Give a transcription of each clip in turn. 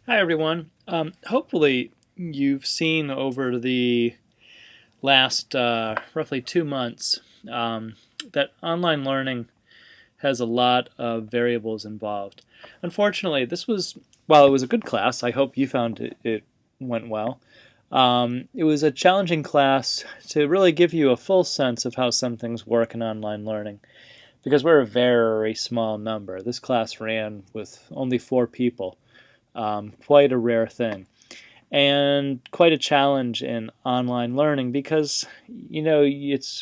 Hi, everyone. Hopefully, you've seen over the last roughly 2 months that online learning has a lot of variables involved. Unfortunately, while it was a good class, I hope you found it went well. It was a challenging class to really give you a full sense of how some things work in online learning because we're a very small number. This class ran with only 4 people, quite a rare thing and quite a challenge in online learning because it's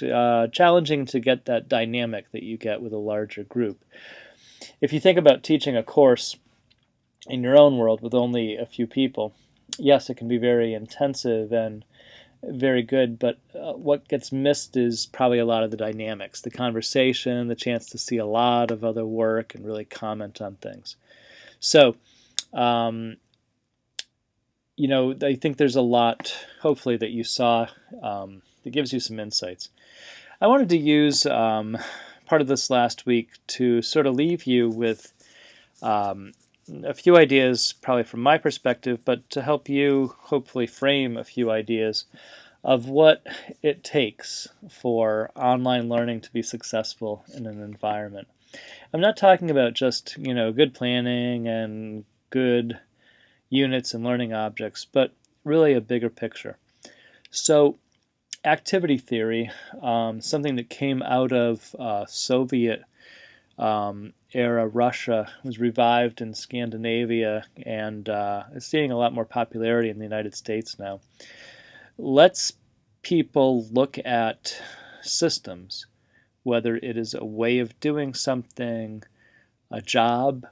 challenging to get that dynamic that you get with a larger group. If you think about teaching a course in your own world with only a few people, yes, it can be very intensive and very good, but what gets missed is probably a lot of the dynamics, the conversation, the chance to see a lot of other work and really comment on things. So um, I think there's a lot, hopefully, that you saw that gives you some insights. I wanted to use part of this last week to sort of leave you with um, a few ideas, probably from my perspective, but to help you hopefully frame a few ideas of what it takes for online learning to be successful in an environment. I'm not talking about just, good planning and good units and learning objects, but really a bigger picture. So, activity theory, something that came out of Soviet era Russia, was revived in Scandinavia and is seeing a lot more popularity in the United States now. Lets people look at systems, whether it is a way of doing something, a job,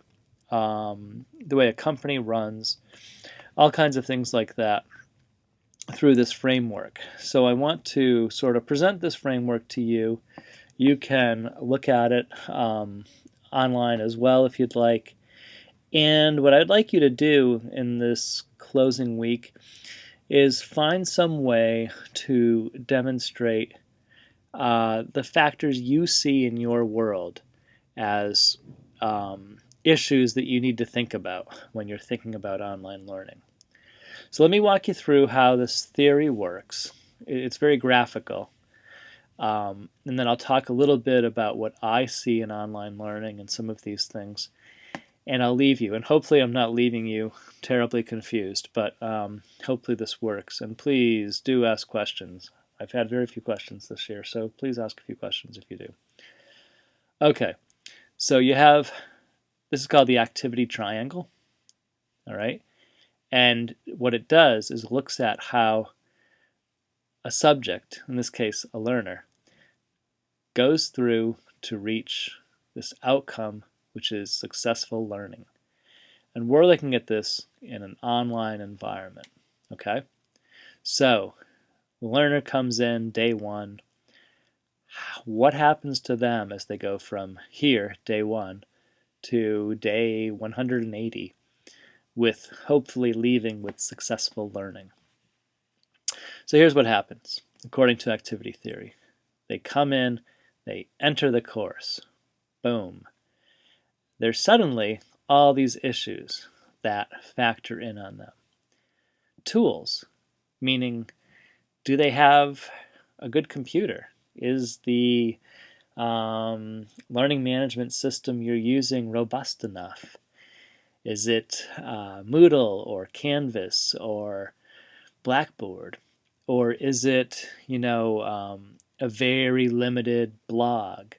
the way a company runs, all kinds of things like that through this framework. So I want to sort of present this framework to you. You can look at it online as well if you'd like. And what I'd like you to do in this closing week is find some way to demonstrate the factors you see in your world as issues that you need to think about when you're thinking about online learning. So let me walk you through how this theory works. It's very graphical. And then I'll talk a little bit about what I see in online learning and some of these things. And I'll leave you. And hopefully I'm not leaving you terribly confused, but hopefully this works. And please do ask questions. I've had very few questions this year, so please ask a few questions if you do. Okay, so this is called the activity triangle, all right? And what it does is looks at how a subject, in this case a learner, goes through to reach this outcome, which is successful learning. And we're looking at this in an online environment, okay? So the learner comes in day one. What happens to them as they go from here, day one, to day 180, with hopefully leaving with successful learning? So here's what happens, according to activity theory. They come in, they enter the course. Boom. There's suddenly all these issues that factor in on them. Tools, meaning, do they have a good computer? Is the learning management system you're using robust enough? Is it Moodle or Canvas or Blackboard? Or is it, a very limited blog?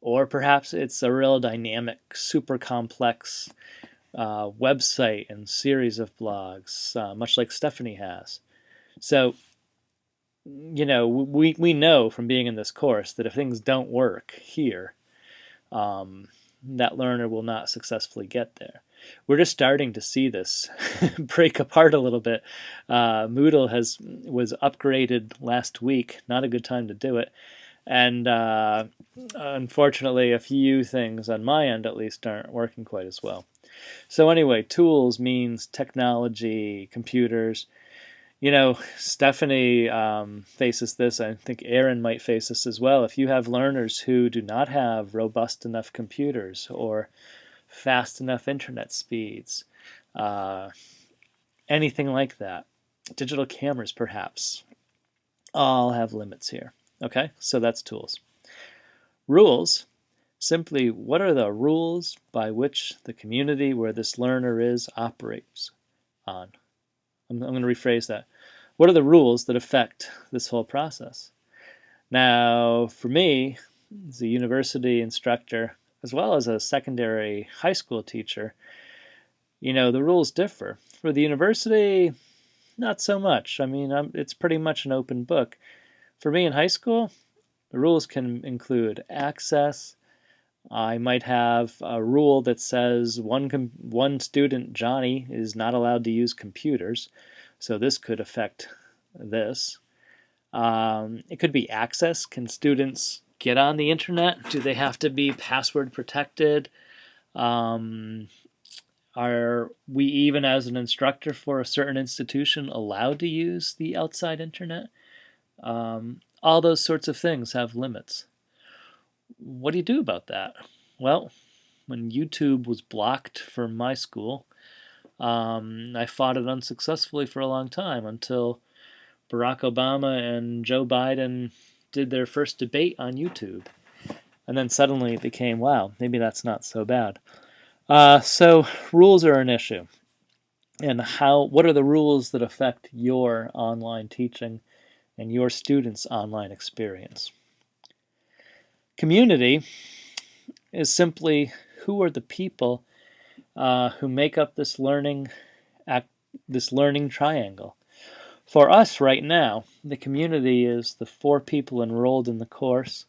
Or perhaps it's a real dynamic, super complex website and series of blogs, much like Stephanie has. So, we know from being in this course that if things don't work here, that learner will not successfully get there. We're just starting to see this break apart a little bit. Moodle was upgraded last week. Not a good time to do it. And unfortunately, a few things on my end, at least, aren't working quite as well. So anyway, tools means technology, computers. Stephanie faces this. I think Aaron might face this as well. If you have learners who do not have robust enough computers or fast enough internet speeds, uh, anything like that. Digital cameras, perhaps, all have limits here. Okay, so that's tools. Rules, simply what are the rules by which the community where this learner is operates on? I'm going to rephrase that. What are the rules that affect this whole process? Now, for me, as a university instructor, as well as a secondary high school teacher, the rules differ. For the university, not so much. I mean, it's pretty much an open book. For me in high school, the rules can include access. I might have a rule that says one student, Johnny, is not allowed to use computers, so this could affect this. It could be access. Can students get on the internet? Do they have to be password protected? Are we, even as an instructor for a certain institution, allowed to use the outside internet? All those sorts of things have limits. What do you do about that? Well, when YouTube was blocked from my school, I fought it unsuccessfully for a long time until Barack Obama and Joe Biden did their first debate on YouTube. And then suddenly it became, wow, maybe that's not so bad. So rules are an issue. And what are the rules that affect your online teaching and your students' online experience? Community is simply who are the people who make up this learning triangle. For us right now, the community is the 4 people enrolled in the course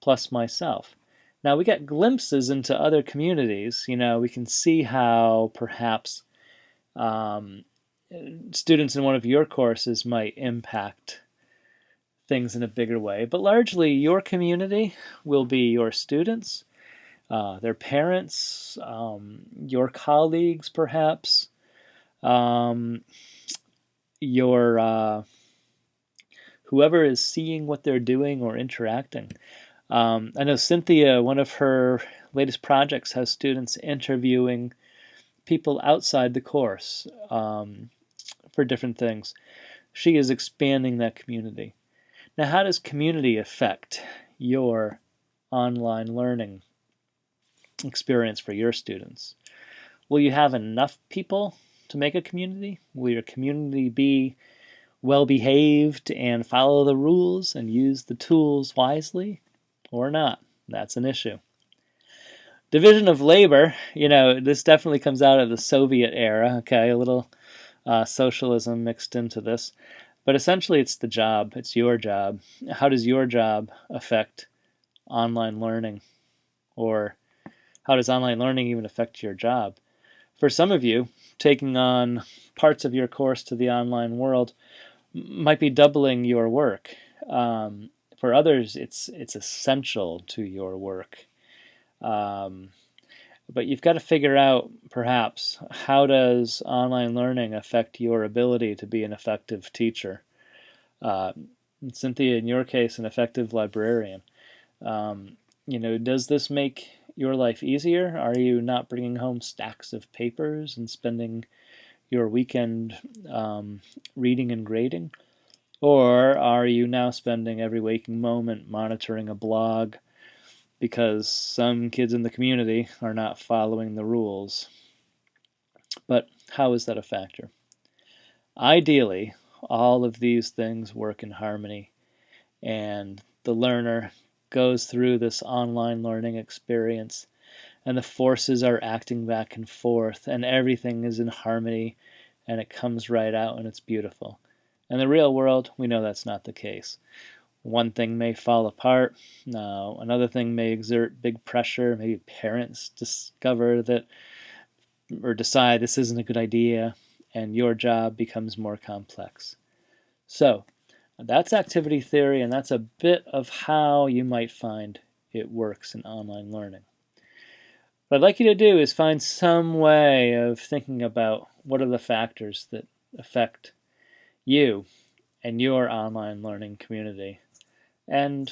plus myself. Now we get glimpses into other communities. We can see how perhaps students in one of your courses might impact things in a bigger way. But largely your community will be your students, their parents, your colleagues perhaps, your whoever is seeing what they're doing or interacting. I know Cynthia, one of her latest projects has students interviewing people outside the course for different things. She is expanding that community. Now, how does community affect your online learning experience for your students? Will you have enough people to make a community? Will your community be well behaved and follow the rules and use the tools wisely or not? That's an issue. Division of labor, this definitely comes out of the Soviet era, okay, a little socialism mixed into this. But essentially it's the job, it's your job. How does your job affect online learning? Or how does online learning even affect your job? For some of you, taking on parts of your course to the online world might be doubling your work. For others, it's essential to your work. But you've got to figure out, perhaps, how does online learning affect your ability to be an effective teacher? Cynthia, in your case, an effective librarian. Does this make your life easier? Are you not bringing home stacks of papers and spending your weekend reading and grading? Or are you now spending every waking moment monitoring a blog because some kids in the community are not following the rules? But how is that a factor? Ideally, all of these things work in harmony, and the learner goes through this online learning experience, and the forces are acting back and forth, and everything is in harmony, and it comes right out, and it's beautiful. In the real world, we know that's not the case. One thing may fall apart, another thing may exert big pressure. Maybe parents discover that or decide this isn't a good idea, and your job becomes more complex. So that's activity theory, and that's a bit of how you might find it works in online learning. What I'd like you to do is find some way of thinking about what are the factors that affect you and your online learning community. And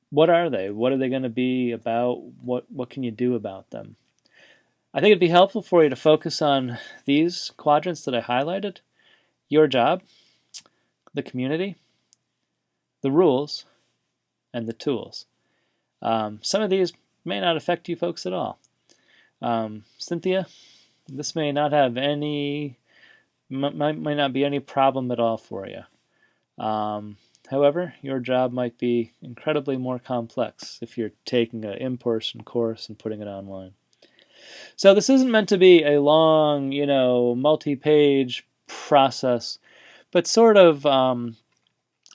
what are they? What are they going to be about? What can you do about them? I think it'd be helpful for you to focus on these quadrants that I highlighted: your job, the community, the rules, and the tools. Some of these may not affect you folks at all. Cynthia, this may not have any, might not be any problem at all for you. However, your job might be incredibly more complex if you're taking an in-person course and putting it online. So this isn't meant to be a long, multi-page process, but sort of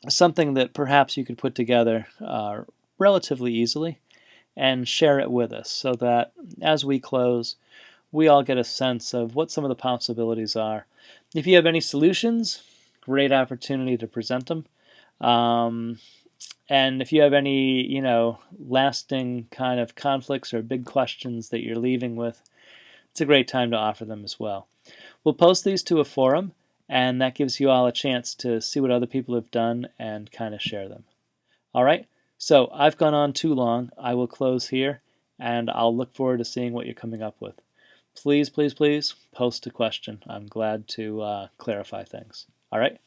something that perhaps you could put together relatively easily and share it with us, so that as we close, we all get a sense of what some of the possibilities are. If you have any solutions, great opportunity to present them. And if you have any, lasting kind of conflicts or big questions that you're leaving with, it's a great time to offer them as well. We'll post these to a forum, and that gives you all a chance to see what other people have done and kind of share them. All right, so I've gone on too long. I will close here, and I'll look forward to seeing what you're coming up with. Please, please, please post a question. I'm glad to clarify things. All right.